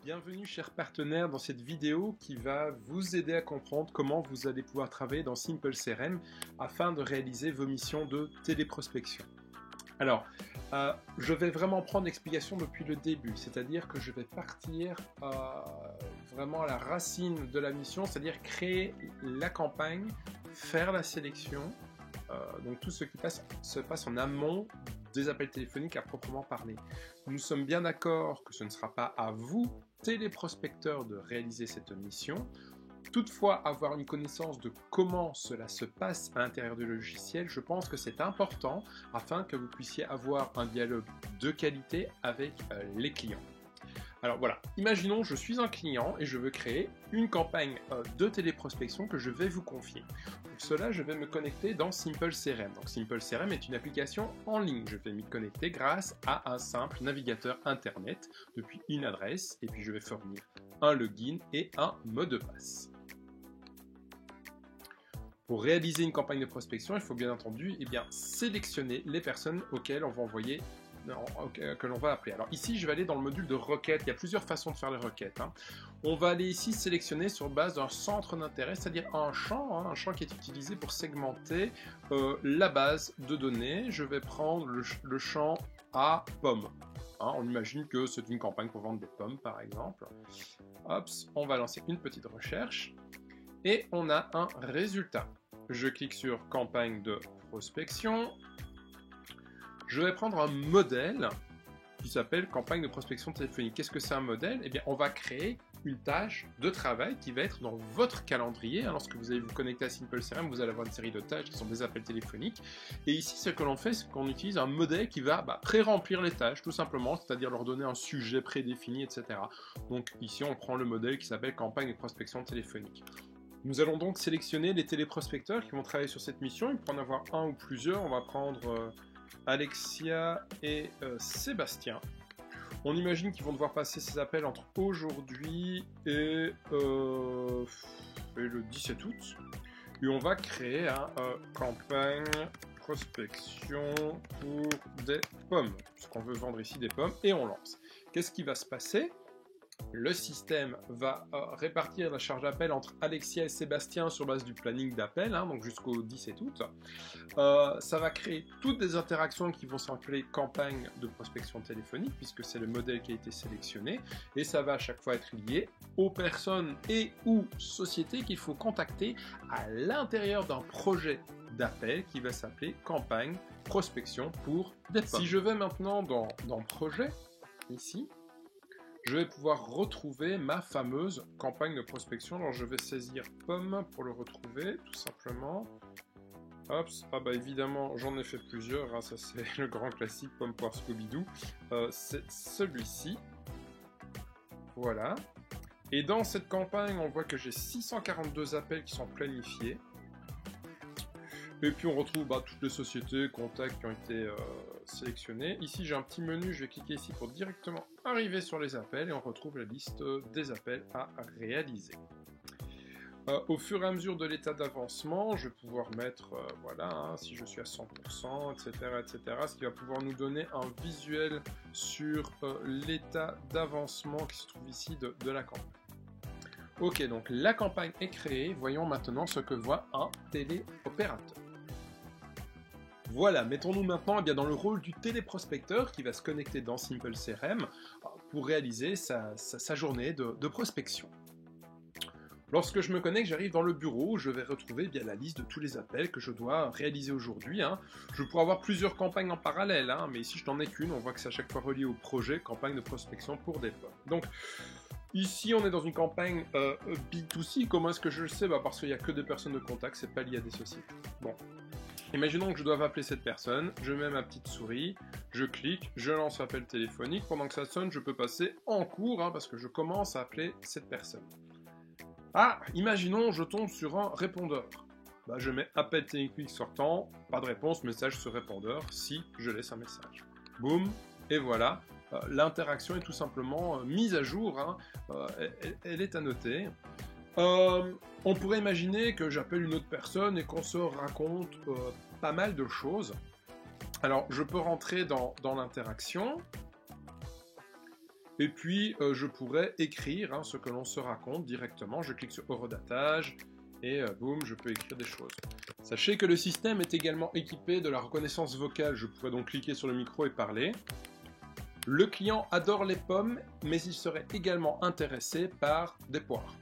Bienvenue chers partenaires dans cette vidéo qui va vous aider à comprendre comment vous allez pouvoir travailler dans Simple CRM afin de réaliser vos missions de téléprospection. Alors, je vais vraiment prendre l'explication depuis le début, c'est-à-dire que je vais partir vraiment à la racine de la mission, c'est-à-dire créer la campagne, faire la sélection, donc tout ce qui se passe en amont des appels téléphoniques à proprement parler. Nous sommes bien d'accord que ce ne sera pas à vous, téléprospecteurs, de réaliser cette mission. Toutefois, avoir une connaissance de comment cela se passe à l'intérieur du logiciel, je pense que c'est important afin que vous puissiez avoir un dialogue de qualité avec les clients. Alors voilà, imaginons je suis un client et je veux créer une campagne de téléprospection que je vais vous confier. Pour cela, je vais me connecter dans Simple CRM. Donc Simple CRM est une application en ligne. Je vais m'y connecter grâce à un simple navigateur internet depuis une adresse et puis je vais fournir un login et un mot de passe. Pour réaliser une campagne de prospection, il faut bien entendu sélectionner les personnes auxquelles on va envoyer que l'on va appeler. Alors ici, je vais aller dans le module de requêtes. Il y a plusieurs façons de faire les requêtes. On va aller ici sélectionner sur base d'un centre d'intérêt, c'est-à-dire un champ qui est utilisé pour segmenter la base de données. Je vais prendre le champ à pommes. On imagine que c'est une campagne pour vendre des pommes, par exemple. Hop, on va lancer une petite recherche et on a un résultat. Je clique sur campagne de prospection. Je vais prendre un modèle qui s'appelle campagne de prospection téléphonique. Qu'est-ce que c'est un modèle? Eh bien, on va créer une tâche de travail qui va être dans votre calendrier. Lorsque vous allez vous connecter à Simple CRM, vous allez avoir une série de tâches qui sont des appels téléphoniques. Et ici, ce que l'on fait, c'est qu'on utilise un modèle qui va pré-remplir les tâches, tout simplement, c'est-à-dire leur donner un sujet prédéfini, etc. Donc ici, on prend le modèle qui s'appelle campagne de prospection téléphonique. Nous allons donc sélectionner les téléprospecteurs qui vont travailler sur cette mission. Il peut en avoir un ou plusieurs. On va prendre Alexia et Sébastien. On imagine qu'ils vont devoir passer ces appels entre aujourd'hui et le 17 août. Et on va créer une campagne prospection pour des pommes, puisqu'on veut vendre ici des pommes, et on lance. Qu'est-ce qui va se passer? Le système va répartir la charge d'appel entre Alexia et Sébastien sur base du planning d'appel, donc jusqu'au 17 août. Ça va créer toutes des interactions qui vont s'appeler campagne de prospection téléphonique, puisque c'est le modèle qui a été sélectionné, et ça va à chaque fois être lié aux personnes et ou sociétés qu'il faut contacter à l'intérieur d'un projet d'appel qui va s'appeler campagne prospection pour des pommes. Si je vais maintenant dans projet, ici, je vais pouvoir retrouver ma fameuse campagne de prospection. Alors je vais saisir pomme pour le retrouver, tout simplement. Hop, évidemment, j'en ai fait plusieurs, ça c'est le grand classique, pomme poire Scooby-Doo. C'est celui-ci. Voilà. Et dans cette campagne, on voit que j'ai 642 appels qui sont planifiés. Et puis on retrouve toutes les sociétés, contacts qui ont été sélectionnés. Ici j'ai un petit menu, je vais cliquer ici pour directement arriver sur les appels et on retrouve la liste des appels à réaliser. Au fur et à mesure de l'état d'avancement, je vais pouvoir mettre, si je suis à 100%, etc., ce qui va pouvoir nous donner un visuel sur l'état d'avancement qui se trouve ici de la campagne. Ok, donc la campagne est créée, voyons maintenant ce que voit un téléopérateur. Voilà, mettons-nous maintenant dans le rôle du téléprospecteur qui va se connecter dans Simple CRM pour réaliser sa journée de prospection. Lorsque je me connecte, j'arrive dans le bureau où je vais retrouver la liste de tous les appels que je dois réaliser aujourd'hui. Je pourrais avoir plusieurs campagnes en parallèle, mais ici je n'en ai qu'une, on voit que c'est à chaque fois relié au projet campagne de prospection pour des pommes. Donc, ici, on est dans une campagne B2C. Comment est-ce que je le sais? Parce qu'il n'y a que des personnes de contact, c'est pas lié à des sociétés. Bon. Imaginons que je dois appeler cette personne, je mets ma petite souris, je clique, je lance l'appel téléphonique. Pendant que ça sonne, je peux passer en cours parce que je commence à appeler cette personne. Imaginons je tombe sur un répondeur. Je mets appel téléphonique sortant, pas de réponse, message sur répondeur si je laisse un message. Boum, et voilà. L'interaction est tout simplement mise à jour, elle est annotée. On pourrait imaginer que j'appelle une autre personne et qu'on se raconte pas mal de choses. Alors, je peux rentrer dans l'interaction Et puis, je pourrais écrire hein, ce que l'on se raconte directement. Je clique sur horodatage et boum, je peux écrire des choses. Sachez que le système est également équipé de la reconnaissance vocale. Je pourrais donc cliquer sur le micro et parler. Le client adore les pommes, mais il serait également intéressé par des poires.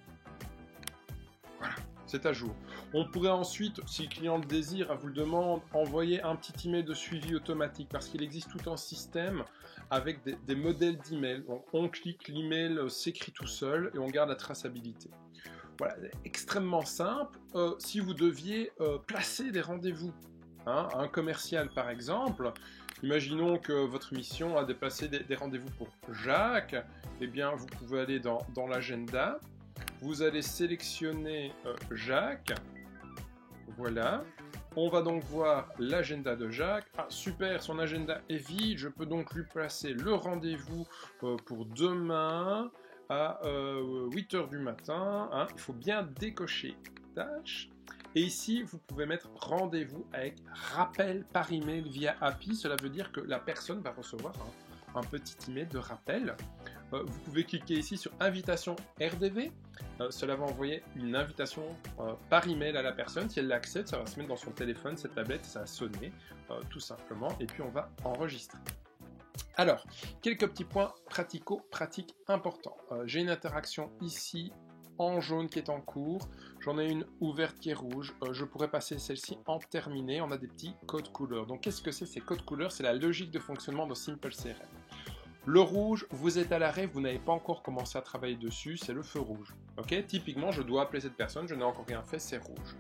Voilà, c'est à jour. On pourrait ensuite, si le client le désire, vous le demande, envoyer un petit email de suivi automatique parce qu'il existe tout un système avec des modèles d'email. Donc on clique, l'email s'écrit tout seul et on garde la traçabilité. Voilà, extrêmement simple. Si vous deviez placer des rendez-vous, hein, un commercial par exemple, imaginons que votre mission a déplacé des rendez-vous pour Jacques, eh bien vous pouvez aller dans l'agenda, vous allez sélectionner Jacques, voilà, on va donc voir l'agenda de Jacques. Ah super, son agenda est vide, je peux donc lui placer le rendez-vous pour demain à 8h du matin, hein. Il faut bien décocher tâche. Et ici, vous pouvez mettre rendez-vous avec rappel par email via API. Cela veut dire que la personne va recevoir un petit email de rappel. Vous pouvez cliquer ici sur invitation RDV. Cela va envoyer une invitation par email à la personne. Si elle l'accepte, ça va se mettre dans son téléphone, cette tablette, ça va sonner tout simplement. Et puis on va enregistrer. Alors, quelques petits points pratico-pratiques importants. J'ai une interaction ici en jaune qui est en cours, j'en ai une ouverte qui est rouge, je pourrais passer celle-ci en terminée, on a des petits codes couleurs. Donc qu'est-ce que c'est ces codes couleurs? C'est la logique de fonctionnement de Simple CRM. Le rouge, vous êtes à l'arrêt, vous n'avez pas encore commencé à travailler dessus, c'est le feu rouge. Okay, typiquement, je dois appeler cette personne, je n'ai encore rien fait, c'est rouge.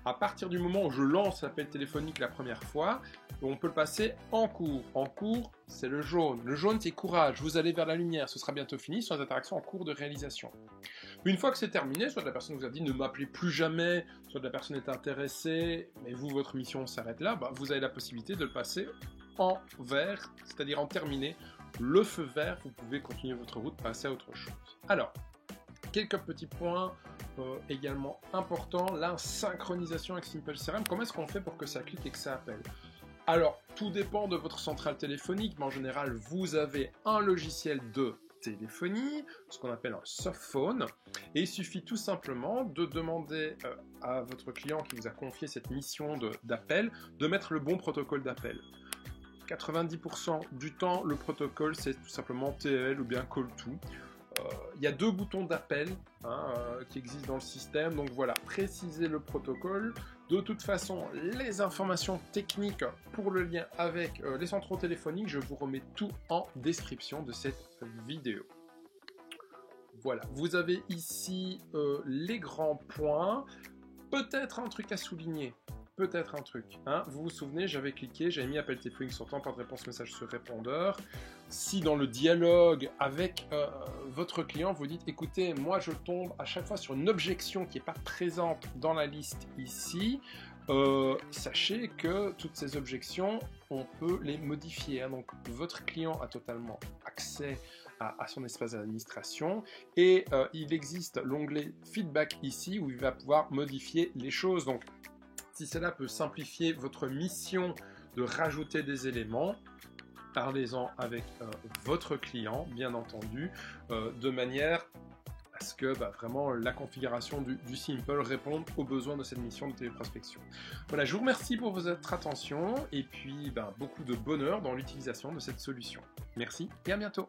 À partir du moment où je lance l'appel téléphonique la première fois, on peut le passer en cours. En cours, c'est le jaune. Le jaune, c'est courage, vous allez vers la lumière, ce sera bientôt fini, sur les interactions en cours de réalisation. Une fois que c'est terminé, soit la personne vous a dit ne m'appelez plus jamais, soit la personne est intéressée, mais vous, votre mission s'arrête là, bah, vous avez la possibilité de le passer en vert, c'est-à-dire en terminé. Le feu vert, vous pouvez continuer votre route, passer à autre chose. Alors, quelques petits points également importants. La synchronisation avec Simple CRM, comment est-ce qu'on fait pour que ça clique et que ça appelle? Alors, tout dépend de votre centrale téléphonique, mais en général, vous avez un logiciel de téléphonie, ce qu'on appelle un softphone, et il suffit tout simplement de demander à votre client qui vous a confié cette mission d'appel de mettre le bon protocole d'appel. 90% du temps, le protocole, c'est tout simplement TEL ou bien Call2. Il y a deux boutons d'appel qui existent dans le système, donc voilà, précisez le protocole. De toute façon, les informations techniques pour le lien avec les centraux téléphoniques, je vous remets tout en description de cette vidéo. Voilà, vous avez ici les grands points. Peut-être un truc à souligner. Peut-être un truc. Hein. Vous vous souvenez, j'avais cliqué, j'avais mis appel téléphonique sortant, pas de réponse message sur répondeur. Si dans le dialogue avec votre client, vous dites, écoutez, moi je tombe à chaque fois sur une objection qui n'est pas présente dans la liste ici, sachez que toutes ces objections, on peut les modifier. Hein. Donc votre client a totalement accès à son espace d'administration et il existe l'onglet feedback ici où il va pouvoir modifier les choses. Donc si cela peut simplifier votre mission de rajouter des éléments, parlez-en avec votre client, bien entendu, de manière à ce que vraiment la configuration du Simple réponde aux besoins de cette mission de téléprospection. Voilà, je vous remercie pour votre attention et puis beaucoup de bonheur dans l'utilisation de cette solution. Merci et à bientôt.